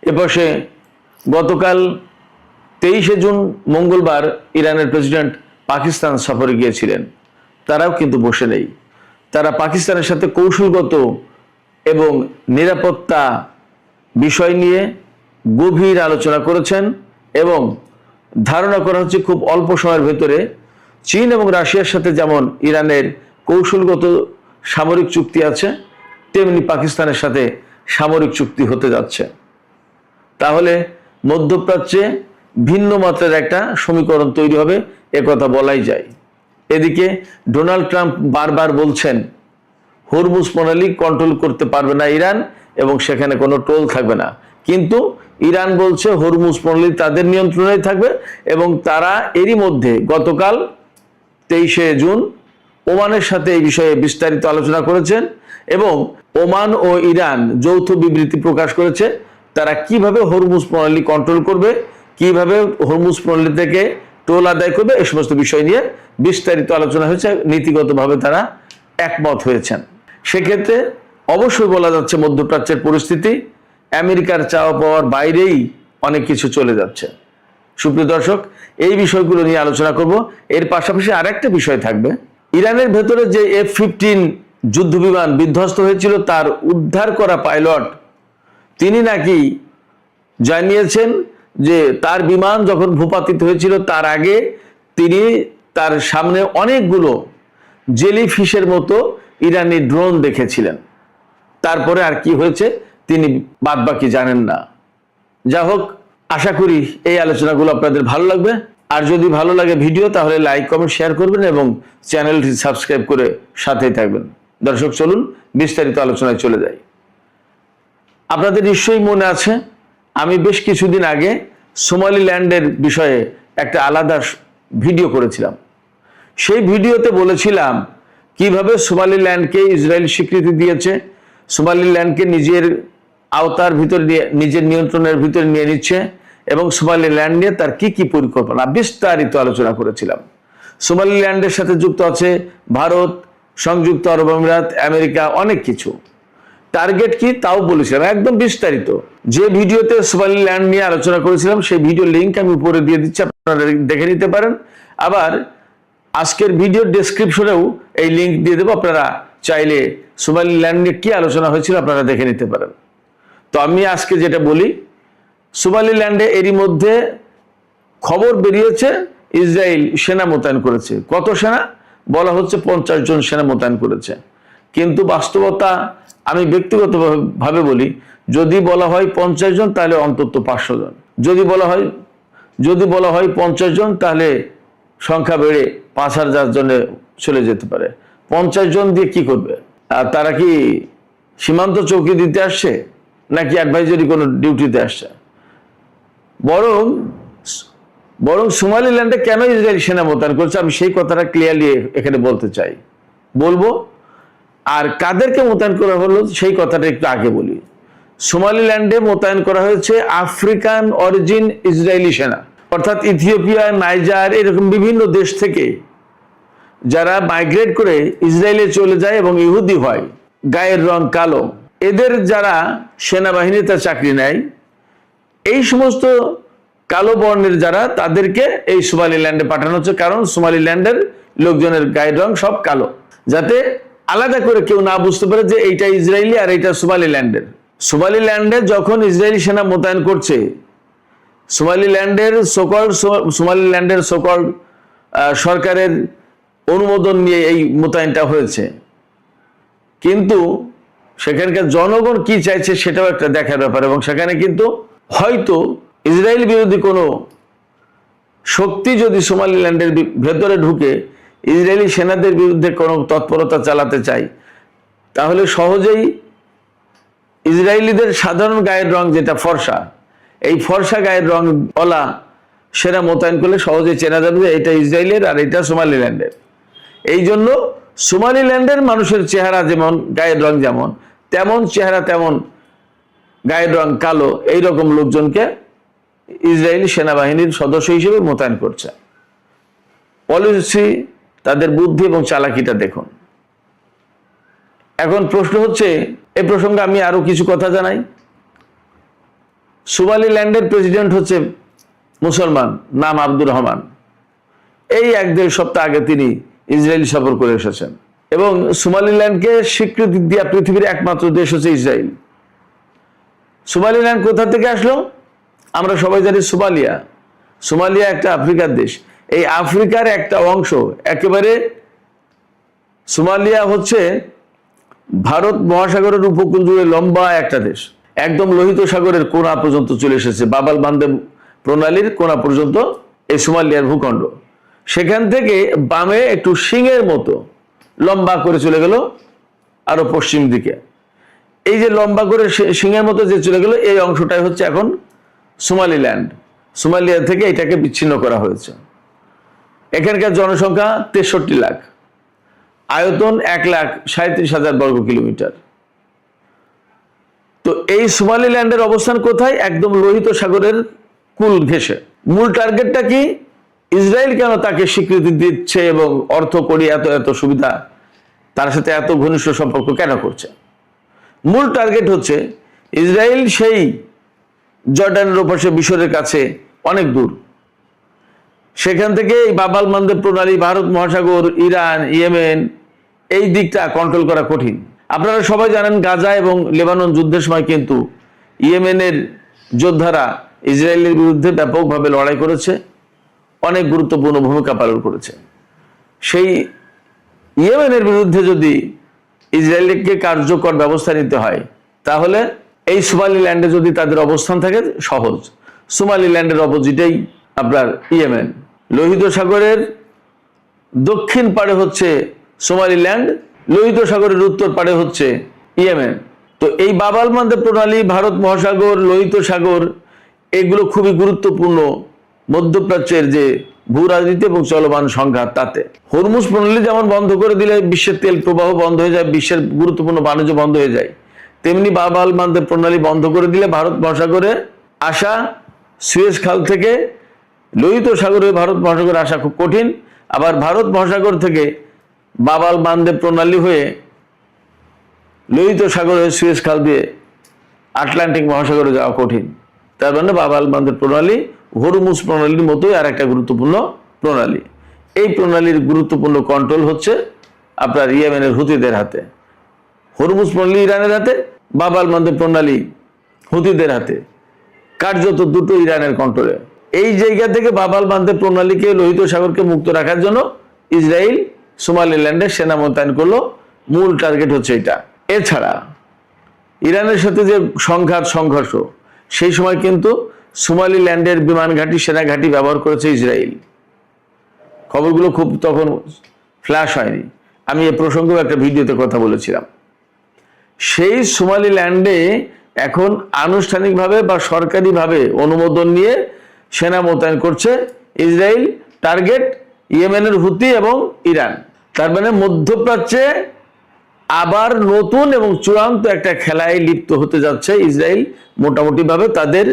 এপাশে গতকাল 23শে জুন মঙ্গলবার ইরানের প্রেসিডেন্ট পাকিস্তান সফরে গিয়েছিলেন। তারাও কিন্তু বসে নেই। তারা পাকিস্তানের সাথে কৌশলগত এবং নিরাপত্তা বিষয় নিয়ে গভীর আলোচনা করেছেন এবং ধারণা করা হচ্ছে খুব অল্প সময়ের ভেতরে চীন এবং রাশিয়ার সাথে যেমন ইরানের কৌশলগত সামরিক চুক্তি আছে, তেমনি পাকিস্তানের সাথে সামরিক চুক্তি হতে যাচ্ছে। তাহলে মধ্যপ্রাচ্যে ভিন্ন মাত্রার একটা সমীকরণ তৈরি হবে, একথা বলাই যায়। এদিকে ডোনাল্ড ট্রাম্প বারবার বলছেন হরমুজ প্রণালী কন্ট্রোল করতে পারবে না ইরান এবং সেখানে কোনো টোল থাকবে না, কিন্তু ইরান বলছে হরমুজ প্রণালী তাদের নিয়ন্ত্রণে থাকবে এবং তারা এরই মধ্যে গতকাল 23শে জুন ওমানের সাথে এই বিষয়ে বিস্তারিত আলোচনা করেছেন এবং ওমান ও ইরান যৌথ বিবৃতি প্রকাশ করেছে তারা কিভাবে হরমুজ প্রণালী কন্ট্রোল করবে, কিভাবে হরমুজ প্রণালী থেকে টোল আদায় করবে, এই সমস্ত বিষয় নিয়ে বিস্তারিত আলোচনা হয়েছে। নীতিগতভাবে তারা একমত হয়েছেন। সেক্ষেত্রে অবশ্যই বলা যাচ্ছে মধ্যপ্রাচ্যের পরিস্থিতি আমেরিকার চাওয়া পাওয়ার বাইরেই অনেক কিছু চলে যাচ্ছে। সুপ্রিয় দর্শক, এই বিষয়গুলো নিয়ে আলোচনা করব। এর পাশাপাশি আরেকটা বিষয় থাকবে, ইরানের ভেতরে যে F-15 যুদ্ধ বিমান বিধ্বস্ত হয়েছিল তার উদ্ধার করা পাইলট তিনি নাকি জানিয়েছেন যে তার বিমান যখন ভূপাতিত হয়েছিল তার আগে তিনি তার সামনে অনেকগুলো জেলিফিশের মতো ইরানি ড্রোন দেখেছিলেন। তারপরে আর কি হয়েছে তিনি বাদবাকি জানেন না। যা হোক, আশা করি এই আলোচনাগুলো আপনাদের ভালো লাগবে। আর যদি ভালো লাগে ভিডিও তাহলে লাইক কমেন্ট শেয়ার করবেন এবং চ্যানেলটি সাবস্ক্রাইব করে সাথেই থাকবেন। দর্শক, চলুন বিস্তারিত আলোচনায় চলে যাই। আপনাদের নিশ্চয়ই মনে আছে আমি বেশ কিছুদিন আগে সোমালিল্যান্ডের বিষয়ে একটা আলাদা ভিডিও করেছিলাম। সেই ভিডিওতে বলেছিলাম কিভাবে সোমালিল্যান্ডকে ইসরায়েল স্বীকৃতি দিয়েছে, সোমালিল্যান্ডকে নিজের আওতার ভিতরে নিয়ে নিজের নিয়ন্ত্রণের ভিতরে নিয়ে নিচ্ছে এবং সোমালিল্যান্ড নিয়ে তার কি কি পরিকল্পনা বিস্তারিত আলোচনা করেছিলাম। সোমালিল্যান্ডের সাথে যুক্ত আছে ভারত, সংযুক্ত আরব আমিরাত, আমেরিকা, অনেক কিছু। টার্গেট কি তাও বলেছিলাম একদম বিস্তারিত। যে ভিডিওতে সোমালিল্যান্ড নিয়ে আলোচনা করেছিলাম সেই ভিডিও লিঙ্ক আমি উপরে দিয়ে দিচ্ছি, আপনারা দেখে নিতে পারেন। আবার আজকের ভিডিও ডেসক্রিপশনেও এই লিঙ্ক দিয়ে দেবো, আপনারা চাইলে সোমালিল্যান্ড নিয়ে কি আলোচনা হয়েছিল আপনারা দেখে নিতে পারেন। তো আমি আজকে যেটা বলি, সোমালিল্যান্ডে এরই মধ্যে খবর বেরিয়েছে ইসরায়েল সেনা মোতায়েন করেছে। কত সেনা? বলা হচ্ছে 50 জন সেনা মোতায়েন করেছে, কিন্তু বাস্তবতা আমি ব্যক্তিগতভাবে বলি যদি বলা হয় 50 জন তাহলে অন্তত 500 জন, যদি বলা হয় 50 জন তাহলে সংখ্যা বেড়ে 5000 জনে চলে যেতে পারে। 50 জন দিয়ে কি করবে? আর তারা কি সীমান্ত চৌকি দিতে আসছে নাকি অ্যাডভাইজারি কোনো ডিউটিতে আসছে? বরং সোমালিল্যান্ডে কেন ইসরায়েল সেনা মোতায়েন করছে আমি সেই কথাটা ক্লিয়ারলি এখানে বলবো। আর কাদেরকে মোতায়েন করা হলো সেই কথাটা একটু আগে বলি। সোমালিল্যান্ডে মোতায়েন করা হয়েছে আফ্রিকান অরিজিন ইসরায়েলি সেনা, অর্থাৎ ইথিওপিয়া, নাইজার, এরকম বিভিন্ন দেশ থেকে যারা মাইগ্রেট করে ইসরায়েলে চলে যায় এবং ইহুদি হয়, গায়ের রং কালো, এদের যারা সেনাবাহিনীতে চাকরি নেয়, এই সমস্ত কালো বর্ণের যারা তাদেরকে এই সোমালিল্যান্ডে পাঠানো হচ্ছে। কারণ সোমালিল্যান্ডের লোকজনের গায়ের রং সব কালো, যাতে আলাদা করে কেউ না বুঝতে পারে যে এইটা ইসরায়েলি আর এইটা সোমালিল্যান্ডের। সোমালিল্যান্ডে যখন ইসরায়েলি সেনা মোতায়েন করছে, সোমালিল্যান্ডের সকল সরকারের অনুমোদন নিয়ে এই মোতায়েনটা হয়েছে, কিন্তু সেখানকার জনগণ কি চাইছে সেটাও একটা দেখার ব্যাপার। এবং সেখানে কিন্তু হয়তো ইসরায়েল বিরোধী কোনো শক্তি যদি সোমালিল্যান্ডের ভেতরে ঢুকে ইসরায়েলি সেনাদের বিরুদ্ধে কোনো তৎপরতা চালাতে চায়, তাহলে সহজেই ইসরায়েলিদের সাধারণ গায়ের রং যেটা ফর্সা, এই ফর্সা গায়ের রং ওলা সেনা মোতায়েন করলে সহজেই চেনা যাবে যে এটা ইসরায়েলের আর এটা সোমালিল্যান্ডের। এই জন্য সোমালিল্যান্ডের মানুষের চেহারা যেমন, গায়ের রং যেমন, তেমন চেহারা তেমন গায়ের রং কালো, এইরকম লোকজনকে ইসরায়েলি সেনাবাহিনীর সদস্য হিসেবে মোতায়েন করছে। পলিসি, তাদের বুদ্ধি এবং চালাকিটা দেখুন। এখন প্রশ্ন হচ্ছে, এই প্রসঙ্গে আমি আরো কিছু কথা জানাই। সোমালিল্যান্ডের প্রেসিডেন্ট হচ্ছে মুসলমান, নাম আব্দুর রহমান। এই 1-1.5 সপ্তাহ আগে তিনি ইসরায়েল সফর করে এসেছেন এবং সোমালিল্যান্ডকে স্বীকৃতি দেওয়া পৃথিবীর একমাত্র দেশ হচ্ছে ইসরায়েল। সোমালিল্যান্ড কোথা থেকে আসলো? আমরা সবাই জানি সোমালিয়া। সোমালিয়া একটা আফ্রিকার দেশ। এই আফ্রিকার একটা অংশ, একেবারে সোমালিয়া হচ্ছে ভারত মহাসাগরের উপকূল জুড়ে লম্বা একটা দেশ, একদম লোহিত সাগরের কোণা পর্যন্ত চলে এসেছে। বাবাল মান্দেব প্রণালীর কোণা পর্যন্ত এই সোমালিয়ার ভূখণ্ড। সেখান থেকে বামে একটু সিংহের মতো লম্বা করে চলে গেল আরো পশ্চিম দিকে। এই যে লম্বা করে সিংহের মতো যে চলে গেল, এই অংশটাই হচ্ছে এখন সোমালিল্যান্ড। সোমালিয়া থেকে এটাকে বিচ্ছিন্ন করা হয়েছে। এখানকার জনসংখ্যা 63 লাখ, আয়তন 1,37,000 বর্গ কিলোমিটার। তো এই সোমালিল্যান্ডের অবস্থান কোথায়? একদম লোহিত সাগরের কুল ঘেঁষে। মূল টার্গেটটা কি? ইসরায়েল কেন তাকে স্বীকৃতি দিচ্ছে এবং অর্থ করি এত এত সুবিধা, তার সাথে এত ঘনিষ্ঠ সম্পর্ক কেন করছে? মূল টার্গেট হচ্ছে ইসরায়েল সেই জর্ডানের ওপাশে মিশরের কাছে অনেক দূর। সেখান থেকে এই বাবাল মান্দেব প্রণালী, ভারত মহাসাগর, ইরান, ইয়েমেন, এই দিকটা কন্ট্রোল করা কঠিন। আপনারা সবাই জানেন গাজা এবং লেবানন যুদ্ধের সময় কিন্তু ইয়েমেনের যোদ্ধারা ইসরায়েলের বিরুদ্ধে ব্যাপকভাবে লড়াই করেছে, অনেক গুরুত্বপূর্ণ ভূমিকা পালন করেছে। সেই ইয়েমেনের বিরুদ্ধে যদি ইসরায়েলকে কার্যকর ব্যবস্থা নিতে হয়, তাহলে এই সোমালিল্যান্ডে যদি তাদের অবস্থান থাকে সহজ। সোমালিল্যান্ডের অপোজিটেই আপনার ইয়েমেন। লোহিত সাগরের দক্ষিণ পাড়ে হচ্ছে সোমালিল্যান্ড, লোহিত সাগরের উত্তর পাড়ে হচ্ছে ইয়েমেন। তো এই বাবাল মান্দেব প্রণালী, ভারত মহাসাগর, লোহিত সাগর, এগুলো খুবই গুরুত্বপূর্ণ মধ্যপ্রাচ্যের যে ভূ রাজনীতি এবং চলমান সংঘাত তাতে। হরমুজ প্রণালী যেমন বন্ধ করে দিলে বিশ্বের তেল প্রবাহ বন্ধ হয়ে যায়, বিশ্বের গুরুত্বপূর্ণ বাণিজ্য বন্ধ হয়ে যায়, তেমনি বাবাল মান্দেব প্রণালী বন্ধ করে দিলে ভারত মহাসাগরে আসা, সুয়েজ খাল থেকে লোহিত সাগরে ভারত মহাসাগরে আসা খুব কঠিন। আবার ভারত মহাসাগর থেকে বাবাল মান্দেব প্রণালী হয়ে লোহিত সাগর হয়ে সুয়েজ খাল দিয়ে আটলান্টিক মহাসাগরে যাওয়া কঠিন। তার মানে বাবাল মান্দেব প্রণালী হরমুজ প্রণালীর মতোই আর একটা গুরুত্বপূর্ণ প্রণালী। এই প্রণালীর গুরুত্বপূর্ণ কন্ট্রোল হচ্ছে আপনার ইয়েমেনের হুতিদের হাতে। হরমুজ প্রণালী ইরানের হাতে, বাবাল মান্দেব প্রণালী হুতিদের হাতে, কার্যত দুটো ইরানের কন্ট্রোলে। এই জায়গা থেকে বাবাল মান্দেব প্রণালীকে, লোহিত সাগরকে মুক্ত রাখার জন্য ইসরায়েল সোমালিল্যান্ডে সেনা মোতায়েন করলো। মূল টার্গেট হচ্ছে এটা। এছাড়া ইরানের সাথে যে সংঘর্ষ, সেই সময় কিন্তু সোমালিল্যান্ডের বিমান ঘাঁটি, সেনা ঘাঁটি ব্যবহার করেছে ইসরায়েল। খবরগুলো খুব তখন ফ্ল্যাশ হয়নি। আমি এ প্রসঙ্গে একটা ভিডিওতে কথা বলেছিলাম। সেই সোমালিল্যান্ডে এখন আনুষ্ঠানিকভাবে বা সরকারিভাবে অনুমোদন নিয়ে সেনা মোতায়েন করছে ইসরায়েল। টার্গেট ইয়েমেনের হুতি এবং ইরান। তার মানে মধ্যপ্রাচ্যে আবার নতুন এবং চূড়ান্ত একটা খেলায় লিপ্ত হতে যাচ্ছে ইসরায়েল। মোটামুটি ভাবে তাদের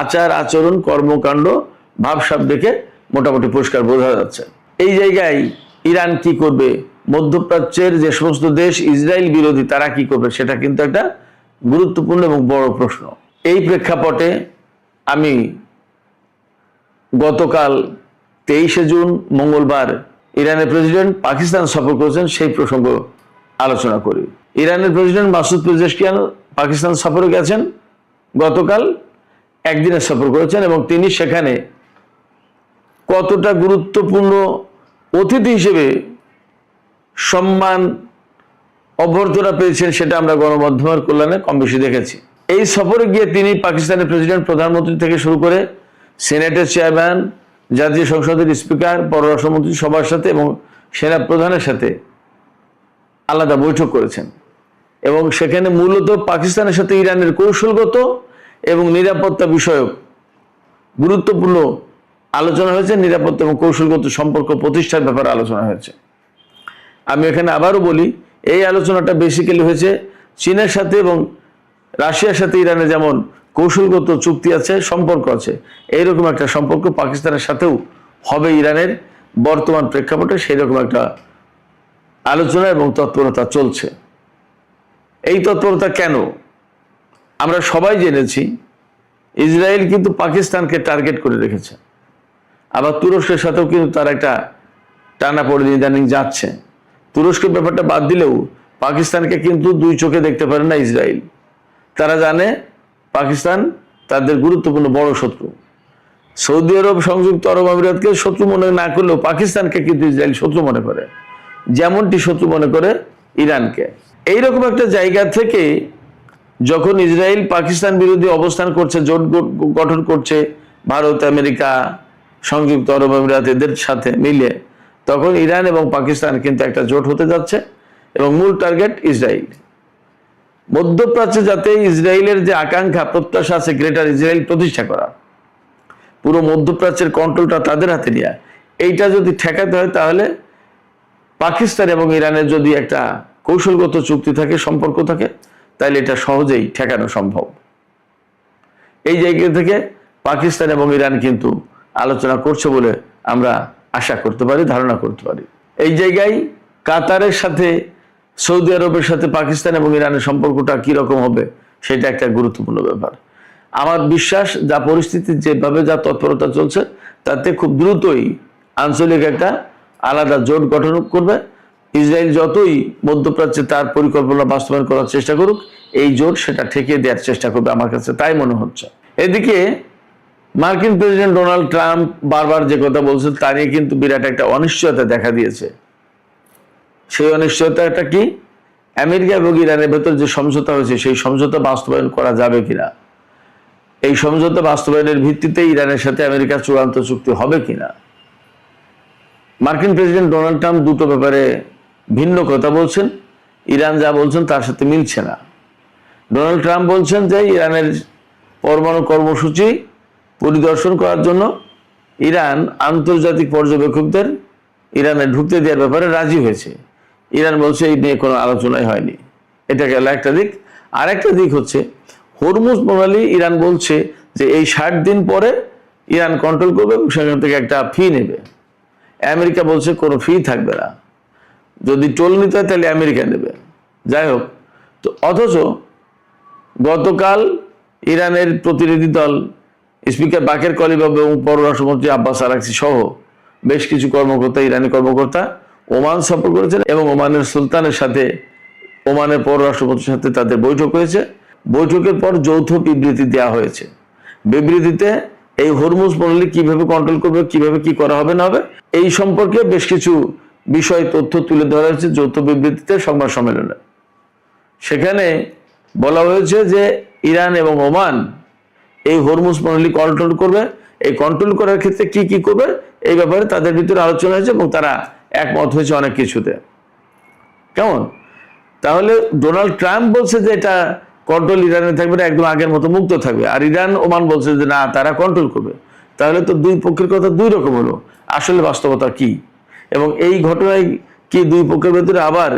আচার আচরণ, কর্মকাণ্ড, ভাবসাব দেখে মোটামুটি পরিষ্কার বোঝা যাচ্ছে। এই জায়গায় ইরান কি করবে, মধ্যপ্রাচ্যের যে সমস্ত দেশ ইসরায়েল বিরোধী তারা কি করবে, সেটা কিন্তু একটা গুরুত্বপূর্ণ এবং বড় প্রশ্ন। এই প্রেক্ষাপটে আমি গতকাল 23শে জুন মঙ্গলবার ইরানের প্রেসিডেন্ট পাকিস্তান সফর করেছেন, সেই প্রসঙ্গ আলোচনা করি। ইরানের প্রেসিডেন্ট মাসুদ পেজেশকিয়ান পাকিস্তান সফরে গেছেন, গতকাল একদিনের সফর করেছেন এবং তিনি সেখানে কতটা গুরুত্বপূর্ণ অতিথি হিসেবে সম্মান অভ্যর্থনা পেয়েছেন সেটা আমরা গণমাধ্যমের কল্যাণে কম বেশি দেখেছি। এই সফরে গিয়ে তিনি পাকিস্তানের প্রেসিডেন্ট, প্রধানমন্ত্রী থেকে শুরু করে সেনেটের চেয়ারম্যান, জাতীয় সংসদের স্পিকার, পররাষ্ট্রমন্ত্রী সবার সাথে এবং সেনা প্রধানের সাথে আলাদা বৈঠক করেছেন এবং সেখানে মূলত পাকিস্তানের সাথে ইরানের কৌশলগত এবং নিরাপত্তা বিষয়ক গুরুত্বপূর্ণ আলোচনা হয়েছে। নিরাপত্তা এবং কৌশলগত সম্পর্ক প্রতিষ্ঠার ব্যাপারে আলোচনা হয়েছে। আমি এখানে আবারও বলি, এই আলোচনাটা বেসিক্যালি হয়েছে চীনের সাথে এবং রাশিয়ার সাথে ইরানের যেমন কৌশলগত চুক্তি আছে, সম্পর্ক আছে, এইরকম একটা সম্পর্ক পাকিস্তানের সাথেও হবে ইরানের বর্তমান প্রেক্ষাপটে। সেই রকম একটা আলোচনা এবং তৎপরতা চলছে। এই তৎপরতা কেন? আমরা সবাই জেনেছি ইসরায়েল কিন্তু পাকিস্তানকে টার্গেট করে রেখেছে, আবার তুরস্কের সাথেও কিন্তু তার একটা টানা পড়ে ইদানিং যাচ্ছে। তুরস্কের ব্যাপারটা বাদ দিলেও পাকিস্তানকে কিন্তু দুই চোখে দেখতে পারে না ইসরায়েল। তারা জানে পাকিস্তান তাদের গুরুত্বপূর্ণ বড় শত্রু। সৌদি আরব, সংযুক্ত আরব আমিরাতকে শত্রু মনে না করলেও পাকিস্তানকে কিন্তু ইসরায়েল শত্রু মনে করে, যেমনটি শত্রু মনে করে ইরানকে। এইরকম একটা জায়গা থেকে যখন ইসরায়েল পাকিস্তান বিরোধী অবস্থান করছে, জোট গঠন করছে ভারত, আমেরিকা, সংযুক্ত আরব আমিরাত এদের সাথে মিলে, তখন ইরান এবং পাকিস্তান কিন্তু একটা জোট হতে যাচ্ছে এবং মূল টার্গেট ইসরায়েল। মধ্যপ্রাচ্যে যাতে ইসরায়েলের যে আকাঙ্ক্ষা, প্রত্যাশা আছে গ্রেটার ইসরায়েল প্রতিষ্ঠা করা, পুরো মধ্যপ্রাচ্যের কন্ট্রোলটা তাদের হাতে নেওয়া, এইটা যদি ঠেকাতে হয় তাহলে পাকিস্তান এবং ইরানের যদি একটা কৌশলগত চুক্তি থাকে, সম্পর্ক থাকে, তাহলে এটা সহজেই ঠেকানো সম্ভব। এই জায়গা থেকে পাকিস্তান এবং ইরান কিন্তু আলোচনা করছে বলে আমরা আশা করতে পারি, ধারণা করতে পারি। এই জায়গায় কাতারের সাথে, সৌদি আরবের সাথে পাকিস্তান এবং ইরানের সম্পর্কটা কিরকম হবে সেটা একটা গুরুত্বপূর্ণ ব্যাপার। আমার বিশ্বাস যা পরিস্থিতি, যেভাবে যা তৎপরতা চলছে, তাতে খুব দ্রুতই আঞ্চলিক একটা আলাদা জোট গঠন করবে। ইসরায়েল যতই মধ্যপ্রাচ্যে তার পরিকল্পনা বাস্তবায়ন করার চেষ্টা করুক, এই জোট সেটা ঠেকিয়ে দেওয়ার চেষ্টা করবে, আমার কাছে তাই মনে হচ্ছে। এদিকে মার্কিন প্রেসিডেন্ট ডোনাল্ড ট্রাম্প বারবার যে কথা বলছেন তা নিয়ে কিন্তু বিরাট একটা অনিশ্চয়তা দেখা দিয়েছে। সেই অনিশ্চয়তাটা কি? আমেরিকা এবং ইরানের ভেতর যে সমঝোতা হয়েছে সেই সমঝোতা বাস্তবায়ন করা যাবে কিনা, এই সমঝোতা বাস্তবায়নের ভিত্তিতে ইরানের সাথে আমেরিকার চূড়ান্ত চুক্তি হবে কিনা। মার্কিন প্রেসিডেন্ট ডোনাল্ড ট্রাম্প দুটো ব্যাপারে ভিন্ন কথা বলছেন। ইরান যা বলছেন তার সাথে মিলছে না। ডোনাল্ড ট্রাম্প বলছেন যে ইরানের পরমাণু কর্মসূচি পরিদর্শন করার জন্য ইরান আন্তর্জাতিক পর্যবেক্ষকদের ইরানে ঢুকতে দেওয়ার ব্যাপারে রাজি হয়েছে। ইরান বলছে এই নিয়ে কোনো আলোচনাই হয়নি। এটা গেল একটা দিক। আর একটা দিক হচ্ছে হরমুজ প্রণালী। ইরান বলছে যে এই 60 দিন পরে ইরান কন্ট্রোল করবে এবং সেখান থেকে একটা ফি নেবে। আমেরিকা বলছে কোনো ফি থাকবে না, যদি টোল নিতে হয় তাহলে আমেরিকা নেবে। যাই হোক, তো অথচ গতকাল ইরানের প্রতিনিধি দল, স্পিকার বাকের কলিবাব এবং পররাষ্ট্রমন্ত্রী আব্বাস আরাকচি সহ বেশ কিছু কর্মকর্তা, ইরানি কর্মকর্তা ওমান সফর করেছেন এবং ওমানের সুলতানের সাথে, ওমানের পররাষ্ট্রমন্ত্রীর সাথে তাদের বৈঠক হয়েছে। বৈঠকের পর যৌথ বিবৃতি দেওয়া হয়েছে। বিবৃতিতে এই হরমুজ প্রণালী কিভাবে কন্ট্রোল করবে, কিভাবে কি করা হবে না হবে, এই সম্পর্কে বেশ কিছু বিষয়, তথ্য তুলে ধরা হয়েছে যৌথ বিবৃতিতে, সংবাদ সম্মেলনে। সেখানে বলা হয়েছে যে ইরান এবং ওমান এই হরমুজ প্রণালী কন্ট্রোল করবে। এই কন্ট্রোল করার ক্ষেত্রে কি কি করবে এই ব্যাপারে তাদের ভিতরে আলোচনা হয়েছে এবং তারা একমত হয়েছে অনেক কিছুতে। কেমন? তাহলে ডোনাল্ড ট্রাম্প বলছে যে এটা কন্ট্রোল ইরানে থাকবে না, একদম আগের মতো মুক্ত থাকবে, আর ইরান ওমান বলছে যে না, তারা কন্ট্রোল করবে। তাহলে তো দুই পক্ষের কথা দুই রকম হলো। আসলে বাস্তবতা কি এবং এই ঘটনায় কি দুই পক্ষের ভেতরে আবার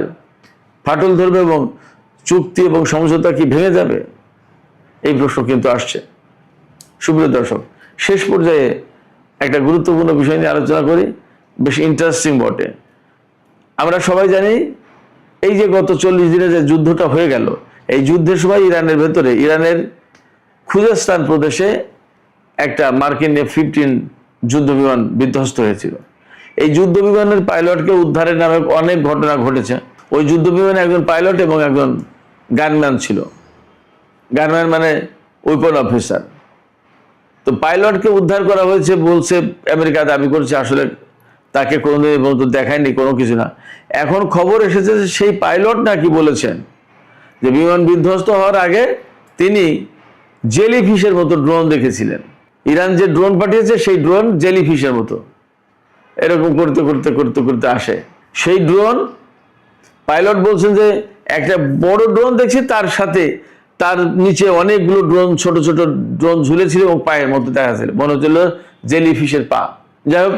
ফাটল ধরবে এবং চুক্তি এবং সমঝোতা কি ভেঙে যাবে, এই প্রশ্ন কিন্তু আসছে। সুপ্রিয় দর্শক, শেষ পর্যায়ে একটা গুরুত্বপূর্ণ বিষয় নিয়ে আলোচনা করি, বেশ ইন্টারেস্টিং বটে। আমরা সবাই জানি এই যে গত 40 দিনে যে যুদ্ধটা হয়ে গেল, এই যুদ্ধের সময় ইরানের ভেতরে, ইরানের খুজাস্তান প্রদেশে একটা মার্কিন F-15 যুদ্ধ বিমান বিধ্বস্ত হয়েছিল। এই যুদ্ধ বিমানের পাইলটকে উদ্ধারের নামে অনেক ঘটনা ঘটেছে। ওই যুদ্ধ বিমানে একজন পাইলট এবং একজন গানম্যান ছিল। গানম্যান মানে ওয়েপন অফিসার। তো পাইলটকে উদ্ধার করা হয়েছে বলছে, আমেরিকা দাবি করছে, আসলে তাকে কোনোদিন পর্যন্ত দেখায়নি, কোনো কিছু না। এখন খবর এসেছে যে সেই পাইলট নাকি বলেছেন যে বিমান বিধ্বস্ত হওয়ার আগে তিনি জেলিফিশের মতো ড্রোন দেখেছিলেন। ইরান যে ড্রোন পাঠিয়েছে সেই ড্রোন জেলিফিশের মতো এরকম করতে করতে করতে করতে আসে। সেই ড্রোন পাইলট বলছেন যে একটা বড় ড্রোন দেখছি, তার সাথে তার নিচে অনেকগুলো ড্রোন, ছোট ছোট ড্রোন ঝুলেছিল এবং পায়ের মধ্যে দেখা ছিল, মনে হচ্ছিল জেলিফিশের পা। যাই হোক,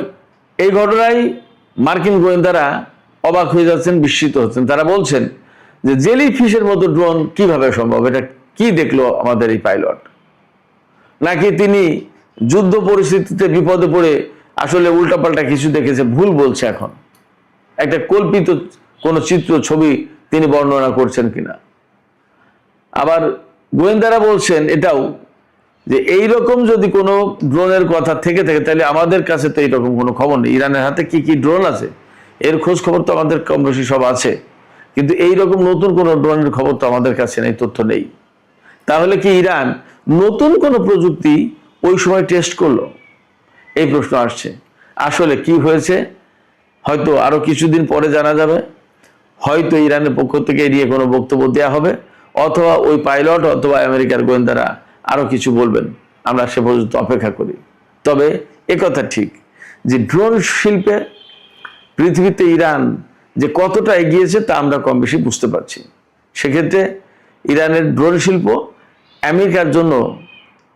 এই ঘটনায় মার্কিন গোয়েন্দারা অবাক হয়ে যাচ্ছেন, বিস্মিত হচ্ছেন। তারা বলছেন যে জেলিফিশের মতো ড্রোন কিভাবে সম্ভব, এটা কি দেখলো আমাদের এই পাইলট? নাকি তিনি যুদ্ধ পরিস্থিতিতে বিপদে পড়ে আসলে উল্টাপাল্টা কিছু দেখেছে, ভুল বলছে? এখন একটা কল্পিত কোনো চিত্র, ছবি তিনি বর্ণনা করছেন কিনা। আবার গোয়েন্দারা বলছেন এটাও যে এই রকম যদি কোনো ড্রোনের কথা থেকে থাকে তাহলে আমাদের কাছে তো এইরকম কোনো খবর নেই। ইরানের হাতে কি কি ড্রোন আছে এর খোঁজ খবর তো আমাদের কম বেশি সব আছে, কিন্তু এই রকম নতুন কোনো ড্রোনের খবর তো আমাদের কাছে নেই, তথ্য নেই। তাহলে কি ইরান নতুন কোনো প্রযুক্তি ওই সময় টেস্ট করলো? এই প্রশ্ন আসছে। আসলে কি হয়েছে হয়তো আরো কিছুদিন পরে জানা যাবে। হয়তো ইরানের পক্ষ থেকে এড়িয়ে কোনো বক্তব্য দেওয়া হবে, অথবা ওই পাইলট অথবা আমেরিকার গোয়েন্দারা আরো কিছু বলবেন। আমরা সে পর্যন্ত অপেক্ষা করি। তবে একথা ঠিক যে ড্রোন শিল্পে পৃথিবীতে ইরান যে কতটা এগিয়েছে তা আমরা কম বেশি বুঝতে পারছি। সেক্ষেত্রে ইরানের ড্রোন শিল্প আমেরিকার জন্য,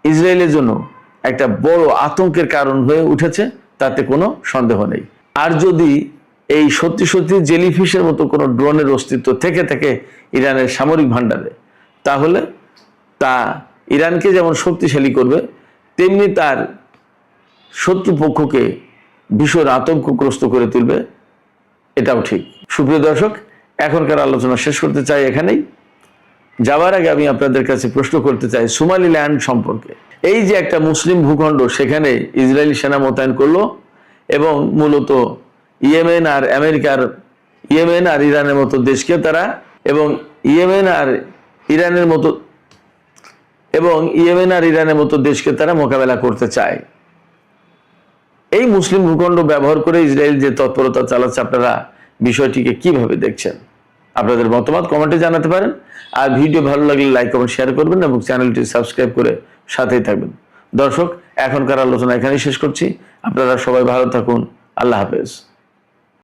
ইসরায়েলের জন্য একটা বড় আতঙ্কের কারণ হয়ে উঠেছে, তাতে কোনো সন্দেহ নেই। আর যদি এই সত্যি সত্যি জেলিফিশের মতো কোনো ড্রোনের অস্তিত্ব থেকে থাকে ইরানের সামরিক ভান্ডারে, তাহলে তা ইরানকে যেমন শক্তিশালী করবে, তেমনি তার শত্রুপক্ষকে ভীষণ আতঙ্কগ্রস্ত করে তুলবে, এটাও ঠিক। সুপ্রিয় দর্শক, এখনকার আলোচনা শেষ করতে চাই এখানেই। যাওয়ার আগে আমি আপনাদের কাছে প্রশ্ন করতে চাই সোমালিল্যান্ড সম্পর্কে। এই যে একটা মুসলিম ভূখণ্ড, সেখানে ইসরায়েলি সেনা মোতায়েন করলো এবং মূলত ইয়েমেন আর ইরানের মতো দেশকে তারা ইয়েমেন আর ইরানের মতো দেশকে তারা মোকাবেলা করতে চায়। এই মুসলিম ভূখণ্ড ব্যবহার করে ইসরায়েল যে তৎপরতা চালাচ্ছে, আপনারা বিষয়টিকে কিভাবে দেখছেন? আপনাদের মতামত কমেন্টে জানাতে পারেন। আর ভিডিও ভালো লাগলে লাইক কমেন্ট শেয়ার করবেন এবং চ্যানেলটি সাবস্ক্রাইব করে সাথেই থাকবেন। দর্শক, এখনকার আলোচনা এখানেই শেষ করছি। আপনারা সবাই ভালো থাকুন। আল্লাহ হাফেজ।